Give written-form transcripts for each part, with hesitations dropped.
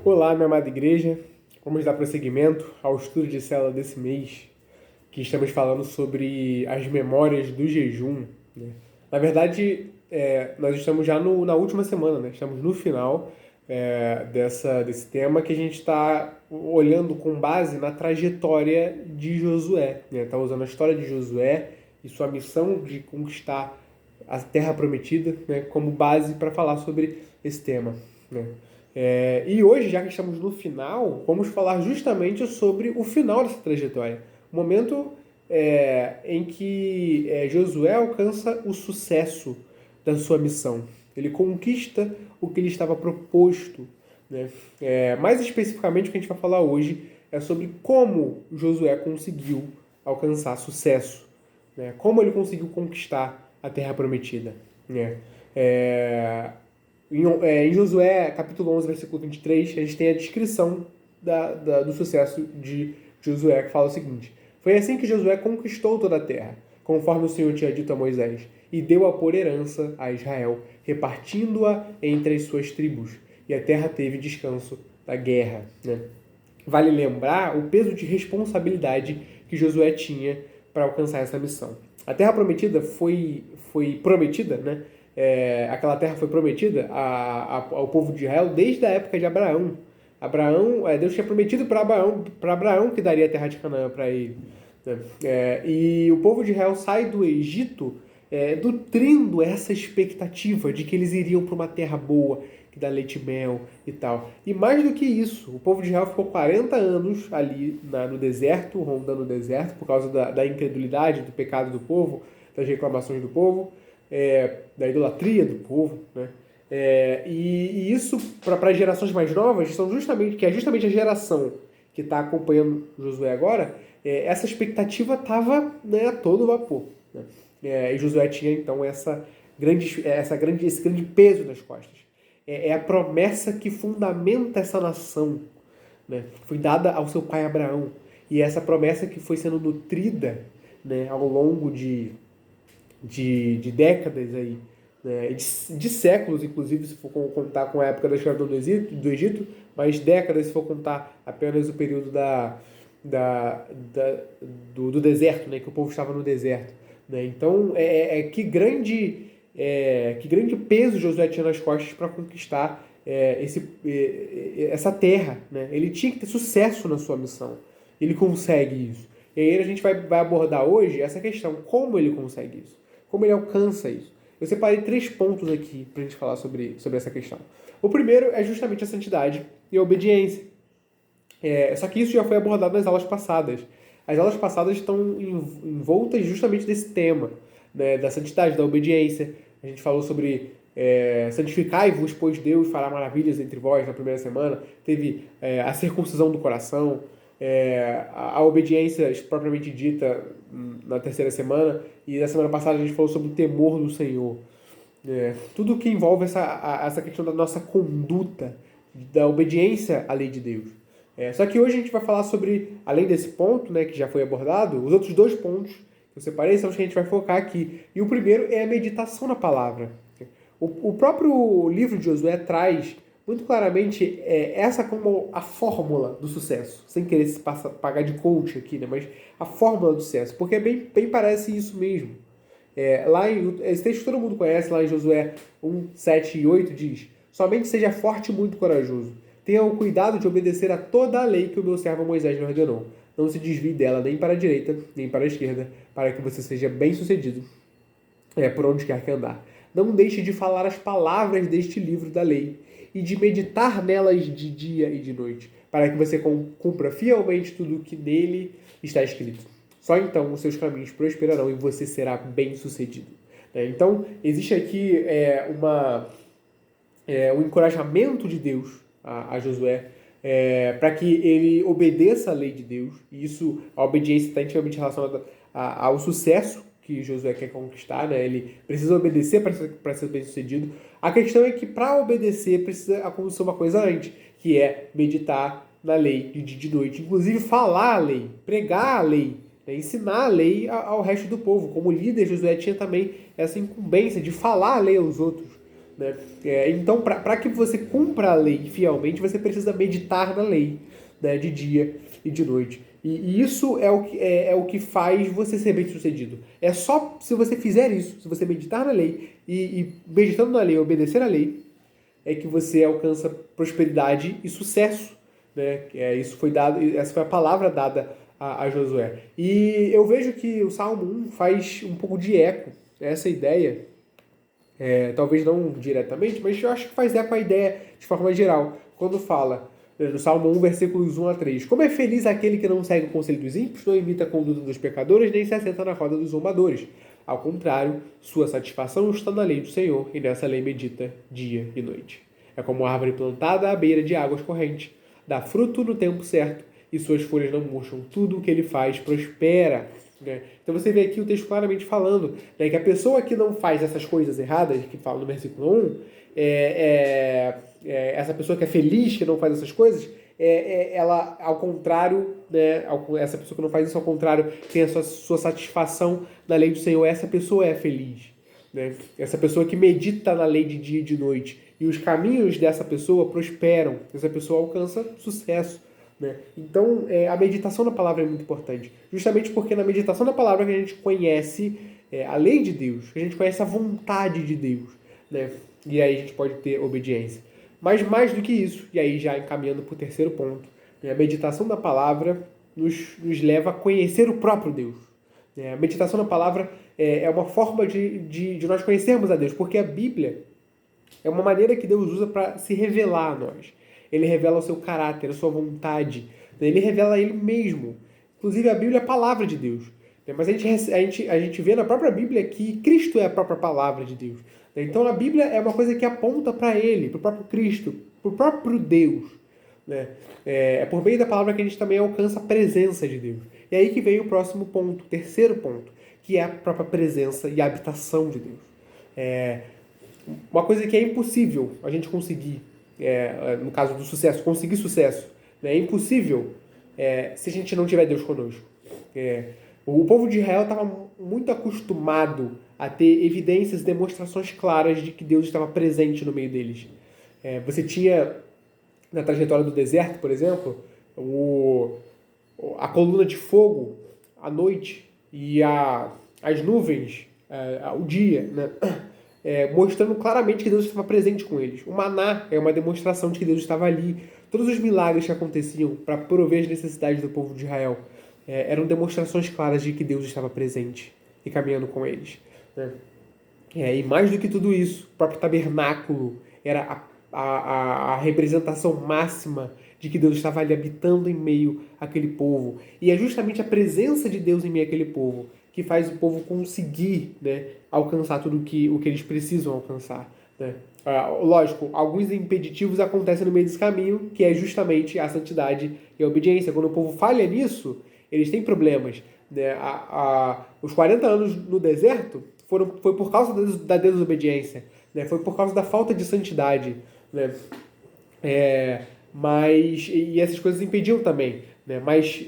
Olá, minha amada igreja. Vamos dar prosseguimento ao estudo de célula desse mês, que estamos falando sobre as memórias do jejum, né? Na verdade, nós estamos já na última semana, né? Estamos no final desse tema que a gente está olhando com base na trajetória de Josué, né? Está usando a história de Josué e sua missão de conquistar a Terra Prometida, né, como base para falar sobre esse tema, né? E hoje, já que estamos no final, vamos falar justamente sobre o final dessa trajetória. O momento em que Josué alcança o sucesso da sua missão. Ele conquista o que lhe estava proposto, né? Mais especificamente, o que a gente vai falar hoje é sobre como Josué conseguiu alcançar sucesso, né? Como ele conseguiu conquistar a Terra Prometida, né? Em Josué, capítulo 11, versículo 23, a gente tem a descrição do sucesso de Josué, que fala o seguinte: foi assim que Josué conquistou toda a terra, conforme o Senhor tinha dito a Moisés, e deu-a por herança a Israel, repartindo-a entre as suas tribos. E a terra teve descanso da guerra, né? Vale lembrar o peso de responsabilidade que Josué tinha para alcançar essa missão. A terra prometida foi prometida, né? Aquela terra foi prometida ao povo de Israel desde a época de Abraão. Deus tinha prometido para Abraão que daria a terra de Canaã para ele, né? E o povo de Israel sai do Egito nutrindo essa expectativa de que eles iriam para uma terra boa, que dá leite e mel e tal. E mais do que isso, o povo de Israel ficou 40 anos ali no deserto, rondando o deserto, por causa da incredulidade, do pecado do povo, das reclamações do povo, da idolatria do povo, né? E isso, para as gerações mais novas, que é justamente a geração que está acompanhando Josué agora, essa expectativa estava, né, a todo vapor, né? E Josué tinha então esse grande peso nas costas. É a promessa que fundamenta essa nação, né? Foi dada ao seu pai Abraão. E essa promessa que foi sendo nutrida, né, ao longo de décadas aí, né, de séculos, inclusive, se for contar com a época da escravidão do Egito, mas décadas se for contar apenas o período do deserto, né, que o povo estava no deserto, né? Então, que grande peso Josué tinha nas costas para conquistar essa terra, né? Ele tinha que ter sucesso na sua missão. Ele consegue isso. E aí a gente vai abordar hoje essa questão, como ele consegue isso, como ele alcança isso. Eu separei 3 pontos aqui para a gente falar sobre essa questão. O primeiro é justamente a santidade e a obediência. Só que isso já foi abordado nas aulas passadas. As aulas passadas estão envoltas justamente desse tema, né, da santidade, da obediência. A gente falou sobre santificai-vos, pois Deus fará maravilhas entre vós na primeira semana. Teve a circuncisão do coração, a obediência propriamente dita na terceira semana. E na semana passada a gente falou sobre o temor do Senhor. Tudo que envolve essa questão da nossa conduta, da obediência à lei de Deus. Só que hoje a gente vai falar sobre, além desse ponto, né, que já foi abordado, os outros 2 pontos que eu separei são os que a gente vai focar aqui. E o primeiro é a meditação na palavra. O próprio livro de Josué traz muito claramente essa como a fórmula do sucesso. Sem querer se pagar de coach aqui, né, mas a fórmula do sucesso. Porque bem parece isso mesmo. Esse texto todo mundo conhece, lá em Josué 1, 7 e 8 diz: somente seja forte e muito corajoso. Tenha o cuidado de obedecer a toda a lei que o meu servo Moisés me ordenou. Não se desvie dela nem para a direita, nem para a esquerda, para que você seja bem-sucedido por onde quer que andar. Não deixe de falar as palavras deste livro da lei e de meditar nelas de dia e de noite, para que você cumpra fielmente tudo o que nele está escrito. Só então os seus caminhos prosperarão e você será bem-sucedido. Então, existe aqui um encorajamento de Deus a Josué para que ele obedeça a lei de Deus. E isso, a obediência está intimamente relacionada ao sucesso que Josué quer conquistar, né? Ele precisa obedecer para ser bem-sucedido. A questão é que para obedecer precisa acontecer uma coisa antes, que é meditar na lei de dia e de noite. Inclusive falar a lei, pregar a lei, né? Ensinar a lei ao resto do povo. Como líder, Josué tinha também essa incumbência de falar a lei aos outros, né? Então, para que você cumpra a lei fielmente, você precisa meditar na lei, né, de dia e de noite. E isso é o que faz você ser bem-sucedido. É só se você fizer isso, se você meditar na lei e meditando na lei, obedecer à lei, é que você alcança prosperidade e sucesso, né? Isso foi dado, essa foi a palavra dada a Josué. E eu vejo que o Salmo 1 faz um pouco de eco essa ideia, talvez não diretamente, mas eu acho que faz eco a ideia de forma geral, quando fala no Salmo 1, versículos 1 a 3. Como é feliz aquele que não segue o conselho dos ímpios, não imita a conduta dos pecadores, nem se assenta na roda dos zombadores. Ao contrário, sua satisfação está na lei do Senhor, e nessa lei medita dia e noite. É como árvore plantada à beira de águas correntes. Dá fruto no tempo certo, e suas folhas não murcham. Tudo o que ele faz prospera. Né? Então você vê aqui o texto claramente falando, né, que a pessoa que não faz essas coisas erradas, que fala no versículo 1, essa pessoa que é feliz, que não faz essas coisas, ela, ao contrário, né, essa pessoa que não faz isso, ao contrário, tem a sua satisfação na lei do Senhor, essa pessoa é feliz. Né? Essa pessoa que medita na lei de dia e de noite. E os caminhos dessa pessoa prosperam, essa pessoa alcança sucesso. Né? Então, a meditação na palavra é muito importante. Justamente porque na meditação na palavra que a gente conhece a lei de Deus, que a gente conhece a vontade de Deus. Né? E aí a gente pode ter obediência. Mas mais do que isso, e aí já encaminhando para o terceiro ponto, né? A meditação da palavra nos leva a conhecer o próprio Deus. A meditação na palavra é uma forma de nós conhecermos a Deus, porque a Bíblia é uma maneira que Deus usa para se revelar a nós. Ele revela o seu caráter, a sua vontade, ele revela ele mesmo. Inclusive a Bíblia é a palavra de Deus. Mas a gente vê na própria Bíblia que Cristo é a própria palavra de Deus. Então a Bíblia é uma coisa que aponta para ele, para o próprio Cristo, para o próprio Deus. É por meio da palavra que a gente também alcança a presença de Deus. E aí que vem o próximo ponto, o terceiro ponto, que é a própria presença e a habitação de Deus. Uma coisa que é impossível a gente conseguir, no caso do sucesso, conseguir sucesso, né? É impossível se a gente não tiver Deus conosco. O povo de Israel estava muito acostumado a ter evidências, demonstrações claras de que Deus estava presente no meio deles. Você tinha, na trajetória do deserto, por exemplo, a coluna de fogo à noite e as nuvens ao dia, né? Mostrando claramente que Deus estava presente com eles. O maná é uma demonstração de que Deus estava ali. Todos os milagres que aconteciam para prover as necessidades do povo de Israel eram demonstrações claras de que Deus estava presente e caminhando com eles. Né? E mais do que tudo isso, o próprio tabernáculo era a representação máxima de que Deus estava ali habitando em meio àquele povo. E é justamente a presença de Deus em meio àquele povo que faz o povo conseguir, né, alcançar tudo o que eles precisam alcançar. Né? Lógico, alguns impeditivos acontecem no meio desse caminho, que é justamente a santidade e a obediência. Quando o povo falha nisso, eles têm problemas. Né? Os 40 anos no deserto foi por causa da desobediência, né? Foi por causa da falta de santidade. Né? E essas coisas impediam também. Né? Mas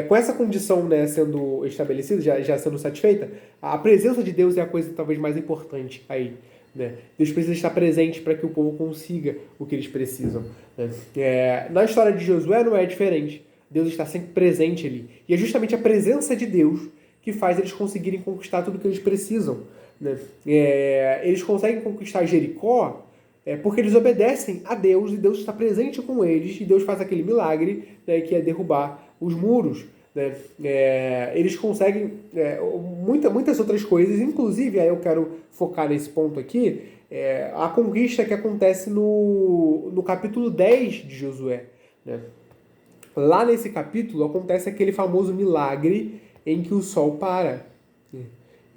com essa condição, né, sendo estabelecida, já sendo satisfeita, a presença de Deus é a coisa talvez mais importante aí. Né? Deus precisa estar presente para que o povo consiga o que eles precisam. Né? Na história de Josué não é diferente. Deus está sempre presente ali. E é justamente a presença de Deus que faz eles conseguirem conquistar tudo o que eles precisam. Né? Eles conseguem conquistar Jericó porque eles obedecem a Deus e Deus está presente com eles e Deus faz aquele milagre, né, que é derrubar os muros. Né? Eles conseguem muitas outras coisas, inclusive, aí eu quero focar nesse ponto aqui, a conquista que acontece no capítulo 10 de Josué. Né? Lá nesse capítulo acontece aquele famoso milagre em que o sol para.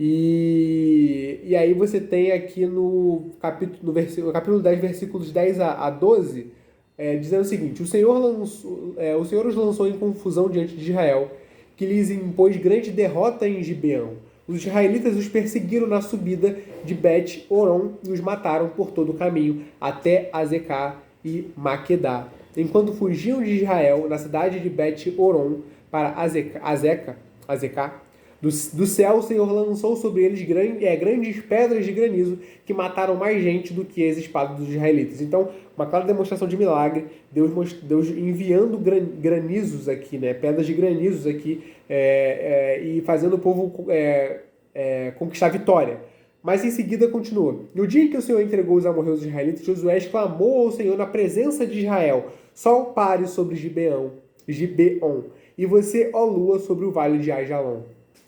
E aí você tem aqui no capítulo 10, versículos 10 a 12, dizendo o seguinte: o Senhor os lançou em confusão diante de Israel, que lhes impôs grande derrota em Gibeão. Os israelitas os perseguiram na subida de Bet-Horon e os mataram por todo o caminho até Azecá e Maquedá. Enquanto fugiam de Israel na cidade de Bet-Horon para Azecá, Do céu o Senhor lançou sobre eles grandes pedras de granizo que mataram mais gente do que as espadas dos israelitas. Então, uma clara demonstração de milagre, Deus enviando granizos aqui, né, pedras de granizos aqui, e fazendo o povo conquistar a vitória. Mas em seguida continua. No dia em que o Senhor entregou os amorreus israelitas, Josué exclamou ao Senhor na presença de Israel: Sol pare sobre Gibeon, e você, ó lua, sobre o vale de Ajalon.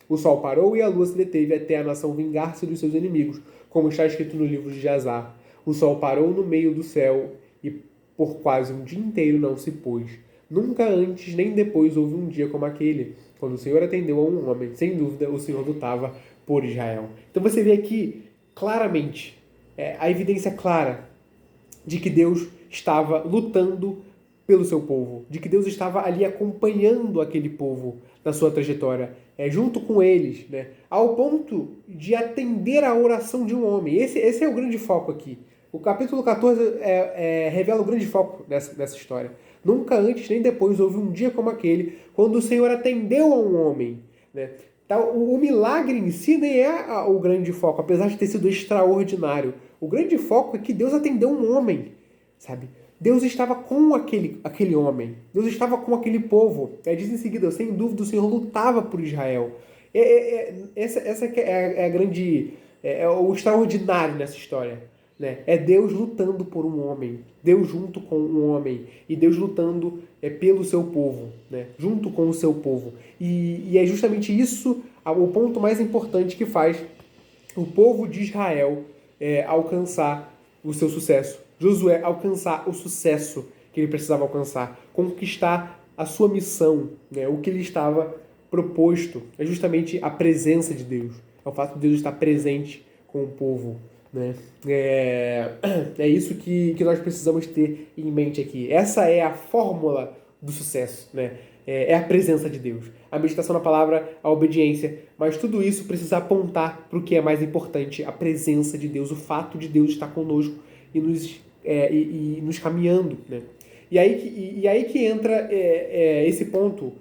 O sol parou e a lua se deteve até a nação vingar-se dos seus inimigos, como está escrito no livro de Jazar. O sol parou no meio do céu e por quase um dia inteiro não se pôs. Nunca antes nem depois houve um dia como aquele, quando o Senhor atendeu a um homem. Sem dúvida, o Senhor lutava por Israel. Então você vê aqui claramente a evidência clara de que Deus estava lutando pelo seu povo, de que Deus estava ali acompanhando aquele povo na sua trajetória, junto com eles, né, ao ponto de atender a oração de um homem. Esse é o grande foco aqui. O capítulo 14 revela o grande foco dessa história. Nunca antes nem depois houve um dia como aquele, quando o Senhor atendeu a um homem. Né? Então, o milagre em si nem é o grande foco, apesar de ter sido extraordinário. O grande foco é que Deus atendeu um homem, sabe? Deus estava com aquele homem. Deus estava com aquele povo. Diz em seguida, sem dúvida, o Senhor lutava por Israel. Essa é a grande... É o extraordinário nessa história. Né? É Deus lutando por um homem. Deus junto com um homem. E Deus lutando pelo seu povo. Né? Junto com o seu povo. E é justamente isso o ponto mais importante que faz o povo de Israel alcançar o seu sucesso. Josué alcançar o sucesso que ele precisava alcançar, conquistar a sua missão, né? O que lhe estava proposto é justamente a presença de Deus, é o fato de Deus estar presente com o povo. Né? É isso que nós precisamos ter em mente aqui. Essa é a fórmula do sucesso, né? É a presença de Deus. A meditação na palavra, a obediência, mas tudo isso precisa apontar para o que é mais importante, a presença de Deus, o fato de Deus estar conosco e nos caminhando. Né? E aí que entra esse ponto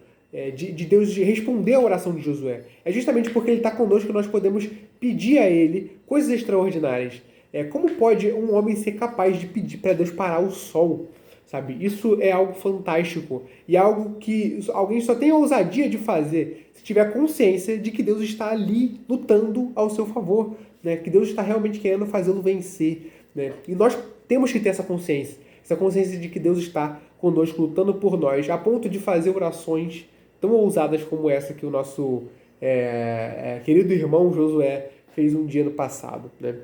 de Deus de responder a oração de Josué. É justamente porque ele está conosco que nós podemos pedir a ele coisas extraordinárias. Como pode um homem ser capaz de pedir para Deus parar o sol? Sabe? Isso é algo fantástico e algo que alguém só tem a ousadia de fazer se tiver consciência de que Deus está ali lutando ao seu favor, né? Que Deus está realmente querendo fazê-lo vencer. Né? E nós temos que ter essa consciência de que Deus está conosco, lutando por nós, a ponto de fazer orações tão ousadas como essa que o nosso querido irmão Josué fez um dia no passado. Né?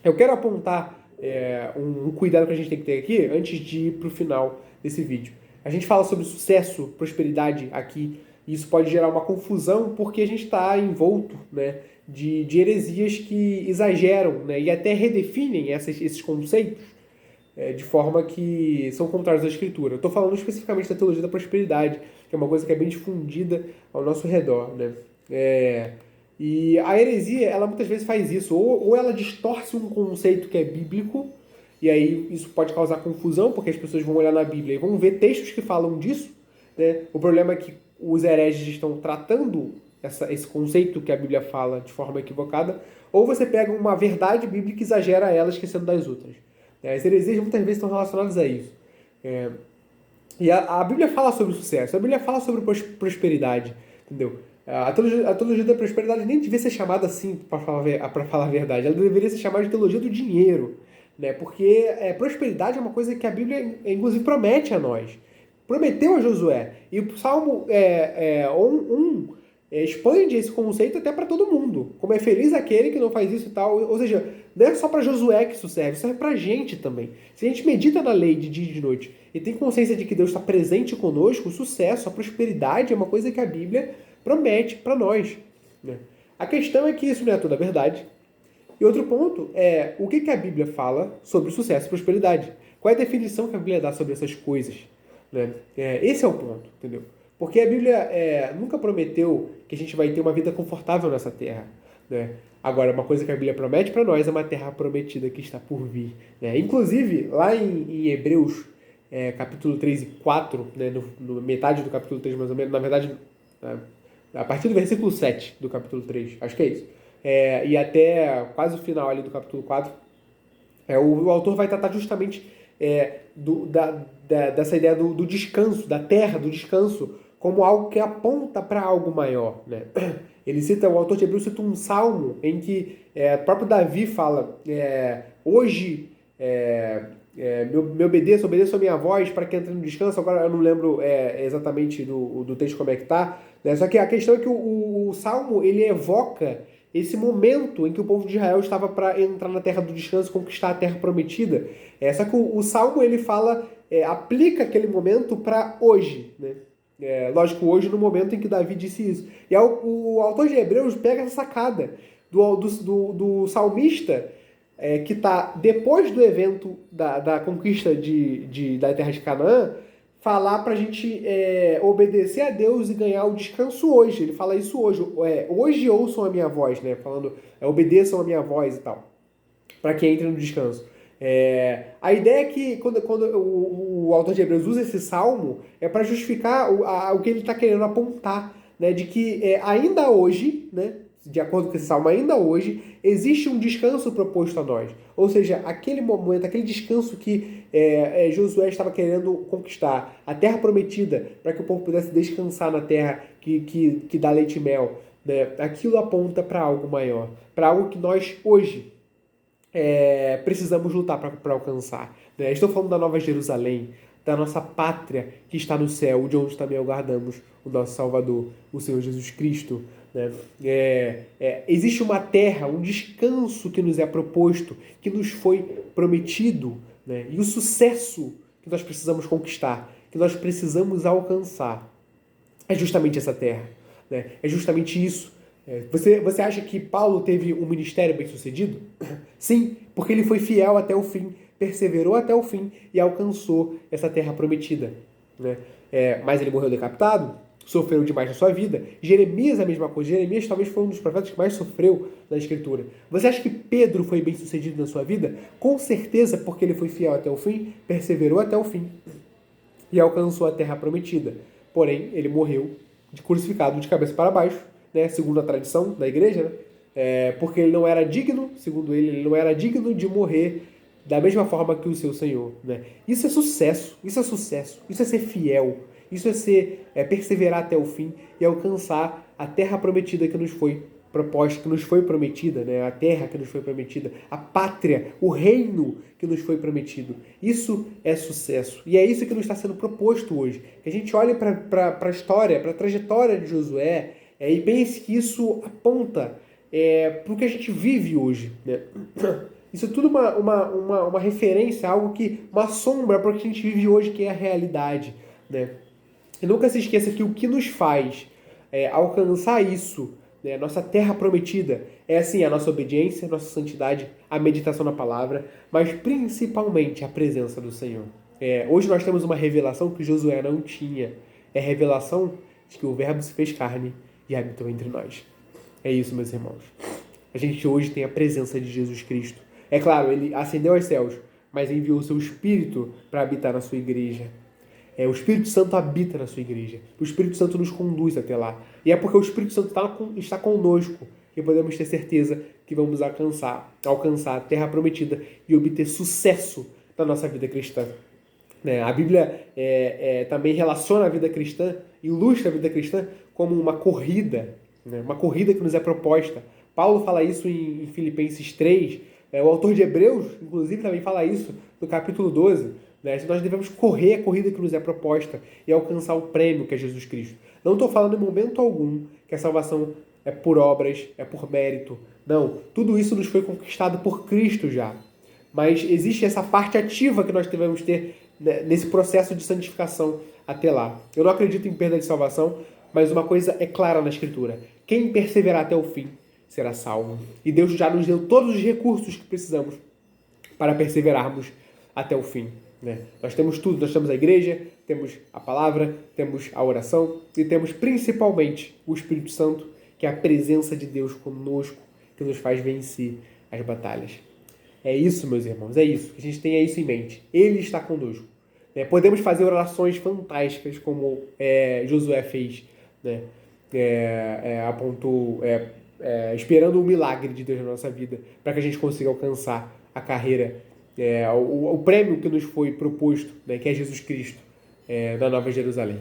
Eu quero apontar um cuidado que a gente tem que ter aqui antes de ir para o final desse vídeo. A gente fala sobre sucesso, prosperidade aqui, e isso pode gerar uma confusão porque a gente está envolto, né, de heresias que exageram, né, e até redefinem esses conceitos de forma que são contrários à Escritura. Eu estou falando especificamente da teologia da prosperidade, que é uma coisa que é bem difundida ao nosso redor. Né? E a heresia, ela muitas vezes faz isso, ou ela distorce um conceito que é bíblico, e aí isso pode causar confusão, porque as pessoas vão olhar na Bíblia e vão ver textos que falam disso. Né? O problema é que os hereges estão tratando esse conceito que a Bíblia fala de forma equivocada, ou você pega uma verdade bíblica e exagera ela, esquecendo das outras. As heresias muitas vezes estão relacionadas a isso. E a Bíblia fala sobre sucesso, a Bíblia fala sobre prosperidade, entendeu? A teologia da prosperidade nem devia ser chamada assim, para falar a verdade. Ela deveria ser chamada de teologia do dinheiro, né? Porque prosperidade é uma coisa que a Bíblia, inclusive, promete a nós. Prometeu a Josué. E o Salmo 1 expande esse conceito até para todo mundo. Como é feliz aquele que não faz isso e tal. Ou seja, não é só para Josué que isso serve para a gente também. Se a gente medita na lei de dia e de noite e tem consciência de que Deus está presente conosco, o sucesso, a prosperidade é uma coisa que a Bíblia promete para nós. Né? A questão é que isso não é toda a verdade. E outro ponto é o que a Bíblia fala sobre sucesso e prosperidade. Qual é a definição que a Bíblia dá sobre essas coisas? Né? Esse é o ponto, entendeu? Porque a Bíblia nunca prometeu que a gente vai ter uma vida confortável nessa terra. Né? Agora, uma coisa que a Bíblia promete para nós é uma terra prometida que está por vir. Né? Inclusive, lá em Hebreus, capítulo 3 e 4, né, no metade do capítulo 3 mais ou menos, na verdade, a partir do versículo 7 do capítulo 3, acho que é isso, e até quase o final ali do capítulo 4, o autor vai tratar justamente dessa ideia do descanso, da terra, do descanso, como algo que aponta para algo maior, né? O autor de Hebreus cita um salmo em que o próprio Davi fala, hoje me obedeça a minha voz para que entre no descanso. Agora eu não lembro exatamente do texto como é que tá, né? Só que a questão é que o salmo ele evoca esse momento em que o povo de Israel estava para entrar na terra do descanso, conquistar a terra prometida. Só que o salmo ele fala, aplica aquele momento para hoje, né? Lógico, hoje no momento em que Davi disse isso. E o autor de Hebreus pega essa sacada do salmista, que está depois do evento da conquista da terra de Canaã, falar para a gente obedecer a Deus e ganhar o descanso hoje. Ele fala isso hoje. Hoje ouçam a minha voz, né? Falando, obedeçam a minha voz e tal, para que entre no descanso. A ideia é que quando o autor de Hebreus usa esse salmo, é para justificar o que ele está querendo apontar, né? De que ainda hoje, né? De acordo com esse salmo, ainda hoje existe um descanso proposto a nós. Ou seja, aquele momento, aquele descanso que Josué estava querendo conquistar, a terra prometida, para que o povo pudesse descansar na terra que dá leite e mel, né? Aquilo aponta para algo maior, para algo que nós hoje precisamos lutar para alcançar, né? Estou falando da Nova Jerusalém, da nossa pátria que está no céu, de onde também aguardamos o nosso Salvador, o Senhor Jesus Cristo, né? Existe uma terra, um descanso que nos é proposto, que nos foi prometido, né? E o sucesso que nós precisamos conquistar, que nós precisamos alcançar, é justamente essa terra, né? É justamente isso. Você acha que Paulo teve um ministério bem sucedido? Sim, porque ele foi fiel até o fim, perseverou até o fim e alcançou essa terra prometida, né? Mas ele morreu decapitado, sofreu demais na sua vida. Jeremias a mesma coisa. Jeremias talvez foi um dos profetas que mais sofreu na Escritura. Você acha que Pedro foi bem sucedido na sua vida? Com certeza, porque ele foi fiel até o fim, perseverou até o fim e alcançou a terra prometida. Porém, ele morreu crucificado de cabeça para baixo, né, segundo a tradição da igreja, né, porque ele não era digno, segundo ele não era digno de morrer da mesma forma que o seu Senhor, né? Isso é sucesso, isso é ser fiel, isso é perseverar até o fim e alcançar a terra prometida que nos foi proposta, que nos foi prometida, né? A terra que nos foi prometida, a pátria, o reino que nos foi prometido. Isso é sucesso. E é isso que nos está sendo proposto hoje. Que a gente olhe para a história, para a trajetória de Josué, e pense que isso aponta para o que a gente vive hoje, né? Isso é tudo uma referência, algo uma sombra para o que a gente vive hoje, que é a realidade, né? E nunca se esqueça que o que nos faz alcançar isso, né, nossa terra prometida, é assim, a nossa obediência, a nossa santidade, a meditação na palavra, mas principalmente a presença do Senhor. Hoje nós temos uma revelação que Josué não tinha. É a revelação de que o Verbo se fez carne e habitou entre nós. É isso, meus irmãos. A gente hoje tem a presença de Jesus Cristo. É claro, ele ascendeu aos céus, mas enviou o seu Espírito para habitar na sua igreja. O Espírito Santo habita na sua igreja. O Espírito Santo nos conduz até lá. E é porque o Espírito Santo está conosco que podemos ter certeza que vamos alcançar a terra prometida e obter sucesso na nossa vida cristã. A Bíblia também relaciona a vida cristã, ilustra a vida cristã como uma corrida, né? Uma corrida que nos é proposta. Paulo fala isso em Filipenses 3, o autor de Hebreus, inclusive, também fala isso no capítulo 12, né? Nós devemos correr a corrida que nos é proposta e alcançar o prêmio que é Jesus Cristo. Não estou falando em momento algum que a salvação é por obras, é por mérito. Não, tudo isso nos foi conquistado por Cristo já. Mas existe essa parte ativa que nós devemos ter, né, nesse processo de santificação até lá. Eu não acredito em perda de salvação, mas uma coisa é clara na Escritura. Quem perseverar até o fim será salvo. E Deus já nos deu todos os recursos que precisamos para perseverarmos até o fim, né? Nós temos tudo, nós temos a igreja, temos a palavra, temos a oração e temos principalmente o Espírito Santo, que é a presença de Deus conosco, que nos faz vencer as batalhas. É isso, meus irmãos, é isso. Que a gente tenha isso em mente. Ele está conosco. Podemos fazer orações fantásticas como Josué fez, né? apontou, esperando o milagre de Deus na nossa vida, para que a gente consiga alcançar a carreira, o prêmio que nos foi proposto, né, que é Jesus Cristo, da Nova Jerusalém.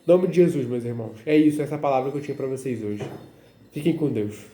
Em nome de Jesus, meus irmãos. É isso, essa palavra que eu tinha para vocês hoje. Fiquem com Deus.